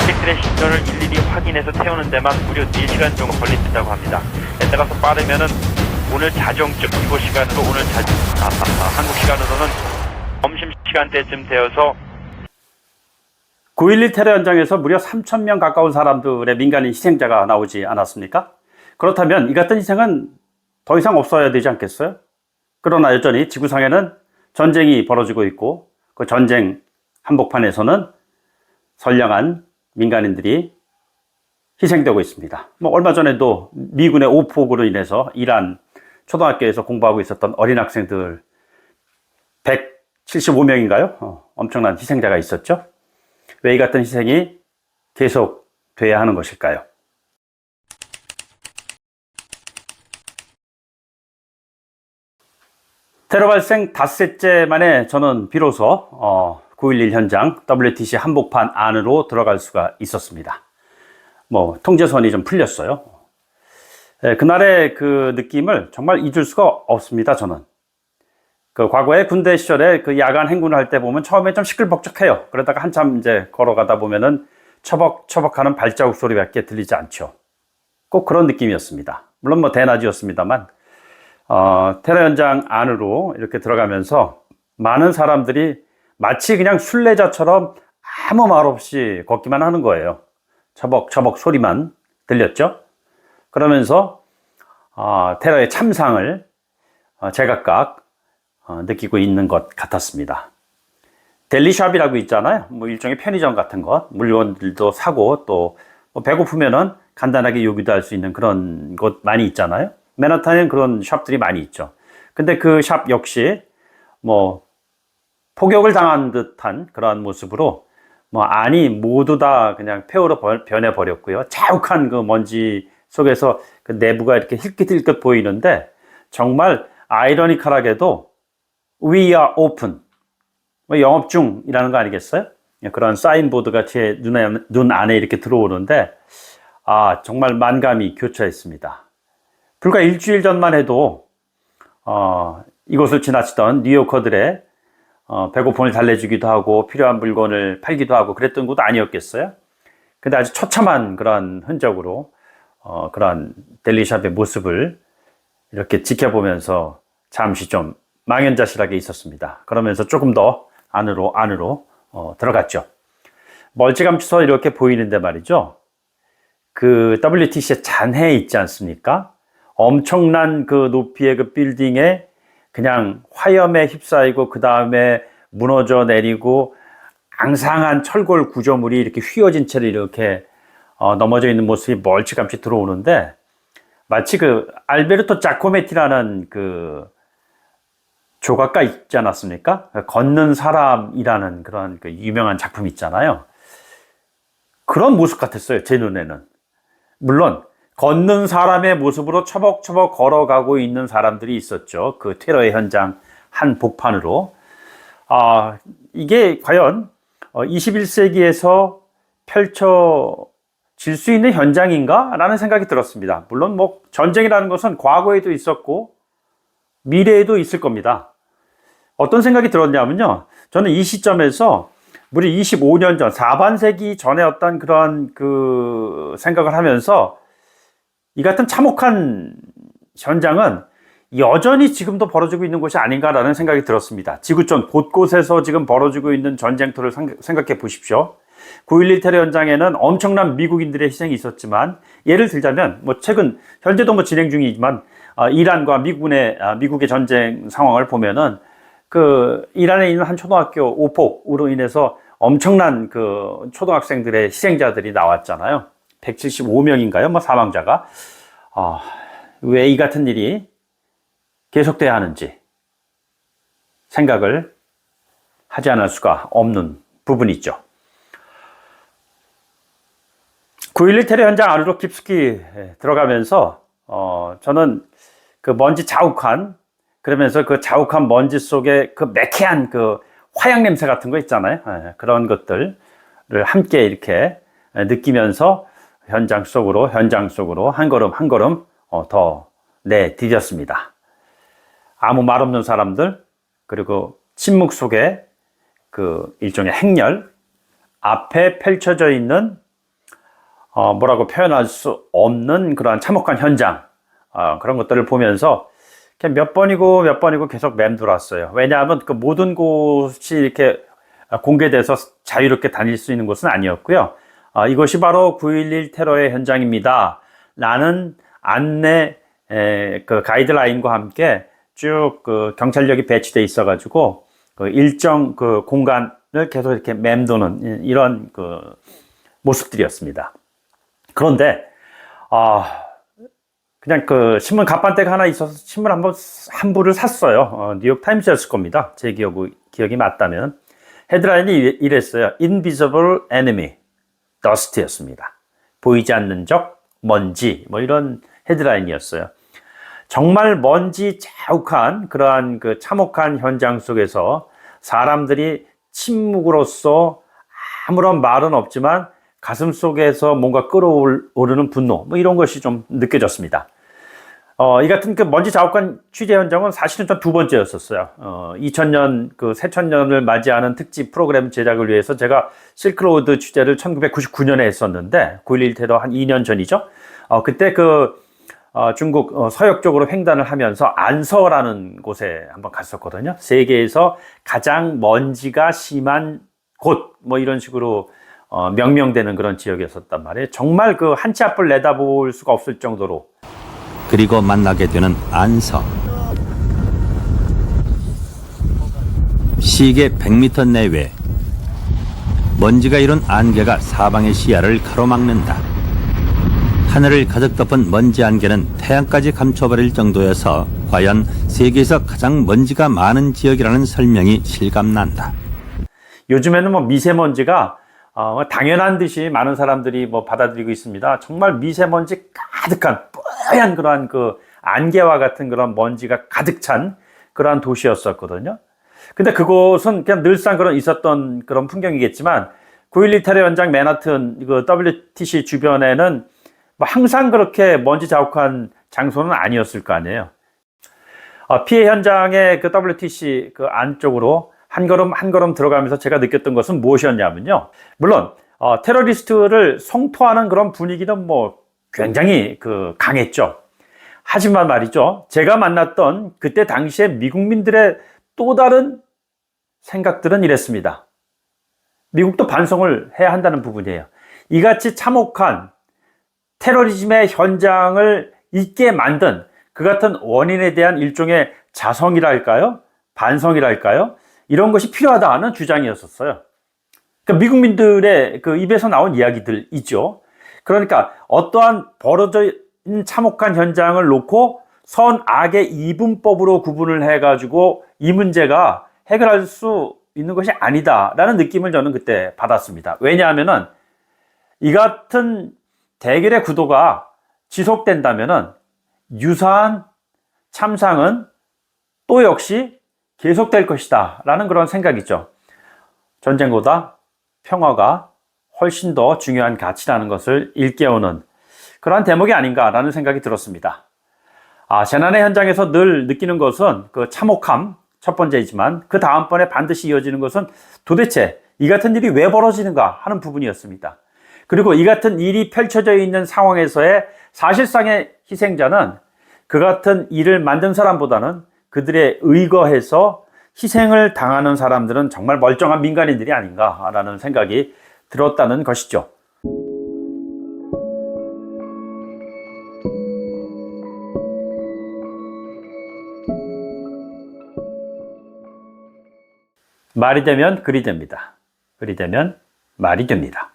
승객들의 신변을 일일이 확인해서 태우는 데만 무려 4시간 정도 걸린다고 합니다. 따라서 빠르면은 오늘 자정쯤, 이곳 시간으로 한국 시간으로는 점심시간대쯤 되어서 9.11 테러 현장에서 무려 3,000명 가까운 사람들의 민간인 희생자가 나오지 않았습니까? 그렇다면 이 같은 희생은 더 이상 없어야 되지 않겠어요? 그러나 여전히 지구상에는 전쟁이 벌어지고 있고 그 전쟁 한복판에서는 선량한 민간인들이 희생되고 있습니다. 얼마 전에도 미군의 오폭으로 인해서 이란 초등학교에서 공부하고 있었던 어린 학생들 175명인가요? 엄청난 희생자가 있었죠. 왜 이 같은 희생이 계속 돼야 하는 것일까요? 테러 발생 닷새째 만에 저는 비로소 9.11 현장 WTC 한복판 안으로 들어갈 수가 있었습니다. 통제선이 좀 풀렸어요. 그날의 그 느낌을 정말 잊을 수가 없습니다, 저는. 그 과거에 군대 시절에 그 야간 행군을 할 때 보면 처음에 좀 시끌벅적해요. 그러다가 한참 이제 걸어가다 보면은 처벅처벅하는 발자국 소리밖에 들리지 않죠. 꼭 그런 느낌이었습니다. 물론 대낮이었습니다만, 테러 현장 안으로 이렇게 들어가면서 많은 사람들이 마치 그냥 순례자처럼 아무 말 없이 걷기만 하는 거예요. 처벅처벅 소리만 들렸죠. 그러면서 테러의 참상을 제각각 느끼고 있는 것 같았습니다. 델리샵이라고 있잖아요. 일종의 편의점 같은 것, 물건들도 사고 또 배고프면은 간단하게 요기도 할 수 있는 그런 곳 많이 있잖아요. 맨하탄에는 그런 샵들이 많이 있죠. 근데 그 샵 역시 폭격을 당한 듯한 그러한 모습으로 안이 모두 다 그냥 폐허로 변해버렸고요. 자욱한 그 먼지 속에서 그 내부가 이렇게 힐끗힐끗 보이는데 정말 아이러니컬하게도 We are open. 영업 중이라는 거 아니겠어요? 그런 사인보드가 제 눈 안에 이렇게 들어오는데, 정말 만감이 교차했습니다. 불과 일주일 전만 해도, 이곳을 지나치던 뉴요커들의 배고픔을 달래주기도 하고, 필요한 물건을 팔기도 하고, 그랬던 곳 아니었겠어요? 근데 아주 처참한 그런 흔적으로, 그런 델리샵의 모습을 이렇게 지켜보면서 잠시 좀 망연자실하게 있었습니다. 그러면서 조금 더 안으로 들어갔죠. 멀찌감치서 이렇게 보이는데 말이죠. 그 WTC의 잔해 있지 않습니까? 엄청난 그 높이의 그 빌딩에 그냥 화염에 휩싸이고 그 다음에 무너져 내리고 앙상한 철골 구조물이 이렇게 휘어진 채로 이렇게 넘어져 있는 모습이 멀찌감치 들어오는데 마치 그 알베르토 자코메티라는 그 조각가 있지 않았습니까? 걷는 사람이라는 그런 그 유명한 작품 있잖아요. 그런 모습 같았어요, 제 눈에는. 물론 걷는 사람의 모습으로 처벅처벅 걸어가고 있는 사람들이 있었죠. 그 테러의 현장 한복판으로. 이게 과연 21세기에서 펼쳐질 수 있는 현장인가? 라는 생각이 들었습니다. 물론 전쟁이라는 것은 과거에도 있었고 미래에도 있을 겁니다. 어떤 생각이 들었냐면요. 저는 이 시점에서 무려 25년 전, 4반세기 전에 어떤 그런 그 생각을 하면서 이 같은 참혹한 현장은 여전히 지금도 벌어지고 있는 것이 아닌가라는 생각이 들었습니다. 지구촌 곳곳에서 지금 벌어지고 있는 전쟁터를 생각해 보십시오. 9.11 테러 현장에는 엄청난 미국인들의 희생이 있었지만, 예를 들자면 최근 현재도 진행 중이지만 이란과 미국의 전쟁 상황을 보면은 그 이란에 있는 한 초등학교 오폭으로 인해서 엄청난 그 초등학생들의 희생자들이 나왔잖아요. 175명인가요? 사망자가. 왜 이 같은 일이 계속돼야 하는지 생각을 하지 않을 수가 없는 부분이 있죠. 9.11 테러 현장 안으로 깊숙이 들어가면서 저는 그 먼지 자욱한, 그러면서 그 자욱한 먼지 속에 그 매캐한 그 화약 냄새 같은 거 있잖아요. 그런 것들을 함께 이렇게 느끼면서 현장 속으로 한 걸음 한 걸음 더 내디뎠습니다. 아무 말 없는 사람들, 그리고 침묵 속에 그 일종의 행렬, 앞에 펼쳐져 있는 뭐라고 표현할 수 없는 그러한 참혹한 현장, 그런 것들을 보면서 몇 번이고 몇 번이고 계속 맴돌았어요. 왜냐하면 그 모든 곳이 이렇게 공개돼서 자유롭게 다닐 수 있는 곳은 아니었고요. 이것이 바로 9.11 테러의 현장입니다. 라는 안내 그 가이드라인과 함께 쭉 그 경찰력이 배치돼 있어가지고 그 일정 그 공간을 계속 이렇게 맴도는 이런 그 모습들이었습니다. 그런데 그냥 그 신문 갑판대가 하나 있어서 신문 한 부를 샀어요. 뉴욕 타임스였을 겁니다. 제 기억이 맞다면. 헤드라인이 이랬어요. Invisible Enemy, Dust였습니다. 보이지 않는 적, 먼지, 뭐 이런 헤드라인이었어요. 정말 먼지 자욱한 그러한 그 참혹한 현장 속에서 사람들이 침묵으로써 아무런 말은 없지만 가슴 속에서 뭔가 끓어오르는 분노, 뭐 이런 것이 좀 느껴졌습니다. 이 같은 그 먼지 자욱한 취재 현장은 사실은 전 두 번째였었어요. 2000년 그 새천년을 맞이하는 특집 프로그램 제작을 위해서 제가 실크로드 취재를 1999년에 했었는데 9.11 테러 한 2년 전이죠. 그때 중국 서역 쪽으로 횡단을 하면서 안서라는 곳에 한번 갔었거든요. 세계에서 가장 먼지가 심한 곳, 뭐 이런 식으로 명명되는 그런 지역이었었단 말이에요. 정말 그 한 치 앞을 내다볼 수가 없을 정도로. 그리고 만나게 되는 안서. 시계 100m 내외. 먼지가 이룬 안개가 사방의 시야를 가로막는다. 하늘을 가득 덮은 먼지 안개는 태양까지 감춰버릴 정도여서 과연 세계에서 가장 먼지가 많은 지역이라는 설명이 실감난다. 요즘에는 뭐 미세먼지가 당연한 듯이 많은 사람들이 뭐 받아들이고 있습니다. 정말 미세먼지 가득한 뽀얀 그러한 그 안개와 같은 그런 먼지가 가득 찬 그러한 도시였었거든요. 근데 그곳은 그냥 늘상 있었던 그런 풍경이겠지만 9.11 테러 현장 맨하튼 그 WTC 주변에는 뭐 항상 그렇게 먼지 자욱한 장소는 아니었을 거 아니에요. 피해 현장의 그 WTC 그 안쪽으로 한 걸음 한 걸음 들어가면서 제가 느꼈던 것은 무엇이었냐면요. 물론 테러리스트를 성토하는 그런 분위기는 뭐 굉장히 강했죠. 하지만 말이죠. 제가 만났던 그때 당시에 미국민들의 또 다른 생각들은 이랬습니다. 미국도 반성을 해야 한다는 부분이에요. 이같이 참혹한 테러리즘의 현장을 있게 만든 그 같은 원인에 대한 일종의 자성이랄까요? 반성이랄까요? 이런 것이 필요하다는 주장이었었어요. 그러니까 미국민들의 그 입에서 나온 이야기들이죠. 그러니까 어떠한 벌어진 참혹한 현장을 놓고 선악의 이분법으로 구분을 해가지고 이 문제가 해결할 수 있는 것이 아니다라는 느낌을 저는 그때 받았습니다. 왜냐하면은 이 같은 대결의 구도가 지속된다면은 유사한 참상은 또 역시 계속될 것이다 라는 그런 생각이죠. 전쟁보다 평화가 훨씬 더 중요한 가치라는 것을 일깨우는 그러한 대목이 아닌가라는 생각이 들었습니다. 재난의 현장에서 늘 느끼는 것은 그 참혹함 첫 번째이지만 그 다음번에 반드시 이어지는 것은 도대체 이 같은 일이 왜 벌어지는가 하는 부분이었습니다. 그리고 이 같은 일이 펼쳐져 있는 상황에서의 사실상의 희생자는 그 같은 일을 만든 사람보다는 그들의 의거해서 희생을 당하는 사람들은 정말 멀쩡한 민간인들이 아닌가라는 생각이 들었다는 것이죠. 말이 되면 글이 됩니다. 글이 되면 말이 됩니다.